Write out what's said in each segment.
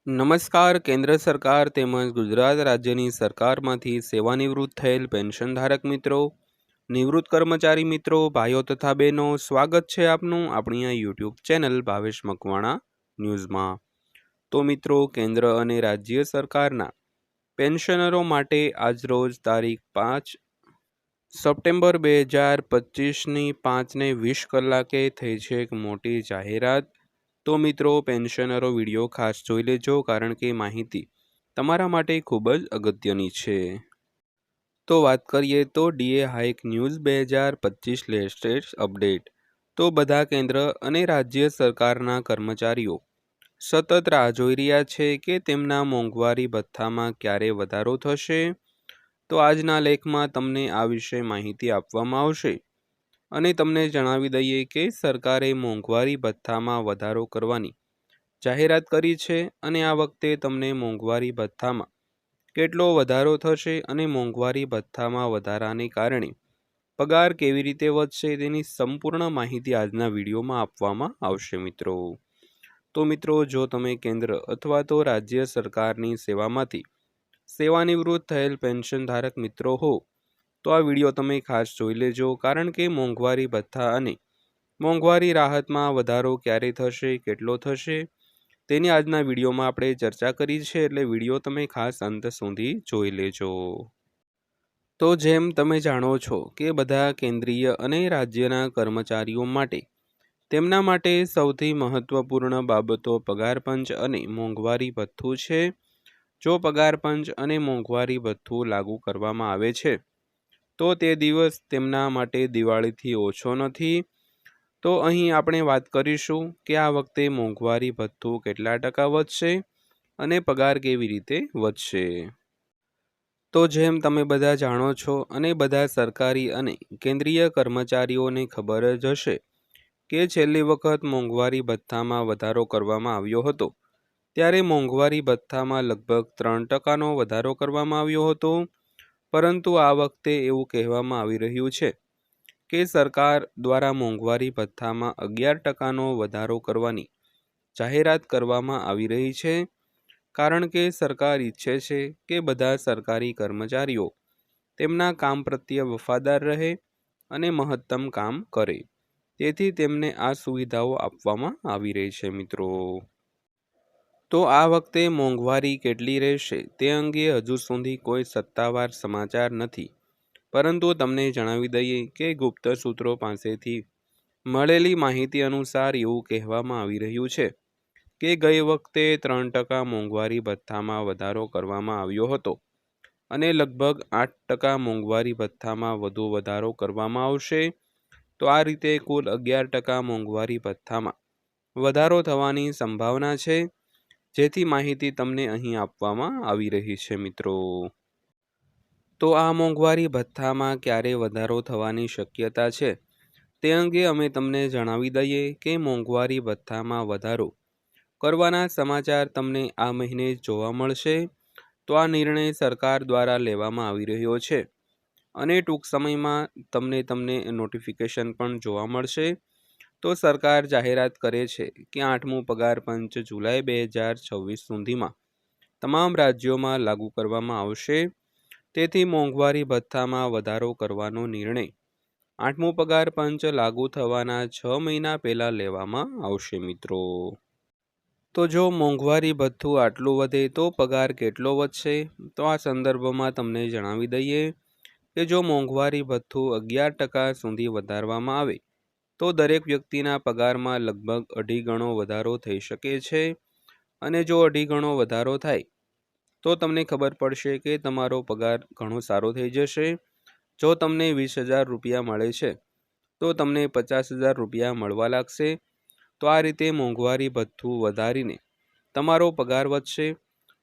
નમસ્કાર. કેન્દ્ર સરકાર તેમજ ગુજરાત રાજ્યની સરકારમાંથી સેવાનિવૃત્ત થયેલ પેન્શનધારક મિત્રો, નિવૃત્ત કર્મચારી મિત્રો, ભાઈઓ તથા બહેનો, સ્વાગત છે આપનું આપણી આ યુટ્યુબ ચેનલ ભાવેશ મકવાણા ન્યૂઝમાં. તો મિત્રો, કેન્દ્ર અને રાજ્ય સરકારના પેન્શનરો માટે આજરોજ તારીખ 5 સપ્ટેમ્બર 2025ની 5:20 કલાકે થઈ છે એક મોટી જાહેરાત. તો મિત્રો, પેન્શનરો વિડીયો ખાસ જોઈ લેજો, કારણ કે માહિતી તમારા માટે ખૂબ જ અગત્યની છે. તો વાત કરીએ તો DA hike news 2025 latest update. તો બધા કેન્દ્ર અને રાજ્ય સરકારના કર્મચારીઓ સતત રાહ જોઈ રહ્યા છે કે તેમના મોંઘવારી ભથ્થામાં ક્યારે વધારો થશે. તો આજના લેખમાં તમને આ વિશે માહિતી આપવામાં આવશે અને તમને જણાવી દઈએ કે સરકારે મોંઘવારી ભથ્થામાં વધારો કરવાની જાહેરાત કરી છે અને આ વખતે તમને મોંઘવારી ભથ્થામાં કેટલો વધારો થશે અને મોંઘવારી ભથ્થામાં વધારાને કારણે પગાર કેવી રીતે વધશે તેની સંપૂર્ણ માહિતી આજના વિડીયોમાં આપવામાં આવશે મિત્રો. તો મિત્રો, જો તમે કેન્દ્ર અથવા તો રાજ્ય સરકારની સેવામાંથી સેવાનિવૃત્ત થયેલ પેન્શનધારક મિત્રો હો, તો આ વિડીયો તમે ખાસ જોઈ લેજો, કારણ કે મોંઘવારી ભથ્થા અને મોંઘવારી રાહતમાં વધારો ક્યારે થશે, કેટલો થશે, તેની આજના વિડીયોમાં આપણે ચર્ચા કરી છે, એટલે વિડીયો તમે ખાસ અંત સુધી જોઈ લેજો. તો જેમ તમે જાણો છો કે બધા કેન્દ્રીય અને રાજ્યના કર્મચારીઓ માટે તેમના માટે સૌથી મહત્વપૂર્ણ બાબતો પગાર પંચ અને મોંઘવારી ભથ્થું છે. જો પગાર પંચ અને મોંઘવારી ભથ્થું લાગુ કરવામાં આવે છે તો તે દિવસ તેમના માટે દિવાળીથી ઓછો નથી. તો અહીં આપણે વાત કરીશું કે આ વખતે મોંઘવારી ભથ્થું કેટલા ટકા વધશે અને પગાર કેવી રીતે વધશે. તો જેમ તમે બધા જાણો છો અને બધા સરકારી અને કેન્દ્રીય કર્મચારીઓને ખબર જ હશે કે છેલ્લી વખત મોંઘવારી ભથ્થામાં વધારો કરવામાં આવ્યો હતો ત્યારે મોંઘવારી ભથ્થામાં લગભગ 3% વધારો કરવામાં આવ્યો હતો. પરંતુ આ વખતે એવું કહેવામાં આવી રહ્યું છે કે સરકાર દ્વારા મોંઘવારી ભથ્થામાં 11% વધારો કરવાની જાહેરાત કરવામાં આવી રહી છે, કારણ કે સરકાર ઈચ્છે છે કે બધા સરકારી કર્મચારીઓ તેમના કામ પ્રત્યે વફાદાર રહે અને મહત્તમ કામ કરે, તેથી તેમને આ સુવિધાઓ આપવામાં આવી રહી છે મિત્રો. તો આ વખતે મોંઘવારી કેટલી રહેશે તે અંગે હજુ સુધી કોઈ સત્તાવાર સમાચાર નથી, પરંતુ તમને જણાવી દઈએ કે ગુપ્ત સૂત્રો પાસેથી મળેલી માહિતી અનુસાર એવું કહેવામાં આવી રહ્યું છે કે ગઈ વખતે 3% મોંઘવારી ભથ્થામાં વધારો કરવામાં આવ્યો હતો અને લગભગ 8% મોંઘવારી ભથ્થામાં વધુ વધારો કરવામાં આવશે. તો આ રીતે કુલ 11% મોંઘવારી ભથ્થામાં વધારો થવાની સંભાવના છે, જેથી માહિતી તમને અહીં આપવામાં આવી રહી છે મિત્રો. તો આ મોંઘવારી ભથ્થામાં ક્યારે વધારો થવાની શક્યતા છે તે અંગે અમે તમને જણાવી દઈએ કે મોંઘવારી ભથ્થામાં વધારો કરવાના સમાચાર તમને આ મહિને જોવા મળશે. તો આ નિર્ણય સરકાર દ્વારા લેવામાં આવી રહ્યો છે અને ટૂંક સમયમાં તમને નોટિફિકેશન પણ જોવા મળશે. તો સરકાર જાહેરાત કરે છે કે 8મું પગાર પંચ જુલાઈ 2026 સુધીમાં તમામ રાજ્યોમાં લાગુ કરવામાં આવશે. તેથી મોંઘવારી ભથ્થામાં વધારો કરવાનો નિર્ણય 8મું પગાર પંચ લાગુ થવાના 6 મહિના પહેલાં લેવામાં આવશે મિત્રો. તો જો મોંઘવારી ભથ્થું આટલું વધે તો પગાર કેટલો વધશે? તો આ સંદર્ભમાં તમને જણાવી દઈએ કે જો મોંઘવારી ભથ્થું 11% સુધી વધારવામાં આવે તો દરેક વ્યક્તિના પગારમાં લગભગ 2.5 ગણો વધારો થઈ શકે છે. અને જો 2.5 ગણો વધારો થાય તો તમને ખબર પડશે કે તમારો પગાર ઘણો સારો થઈ જશે. જો તમને 20,000 રૂપિયા મળે છે તો તમને 50,000 રૂપિયા મળવા લાગશે. તો આ રીતે મોંઘવારી ભથ્થું વધારીને તમારો પગાર વધશે.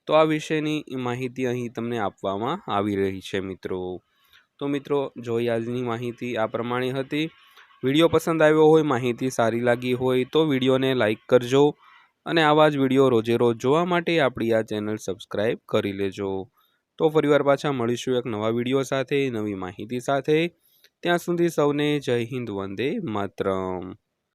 તો આ વિશેની માહિતી અહીં તમને આપવામાં આવી રહી છે મિત્રો. તો મિત્રો, જોઈ આજની માહિતી આ પ્રમાણે હતી. વિડીયો પસંદ આવ્યો હોય, માહિતી સારી લાગી હોય તો વિડીયોને લાઇક કરજો અને આવા જ વિડીયો રોજે રોજ જોવા માટે આપણી આ ચેનલ સબસ્ક્રાઈબ કરી લેજો. તો ફરીવાર પાછા મળીશું એક નવા વિડીયો સાથે, નવી માહિતી સાથે. ત્યાં સુધી સૌને જય હિન્દ, વંદે માતરમ.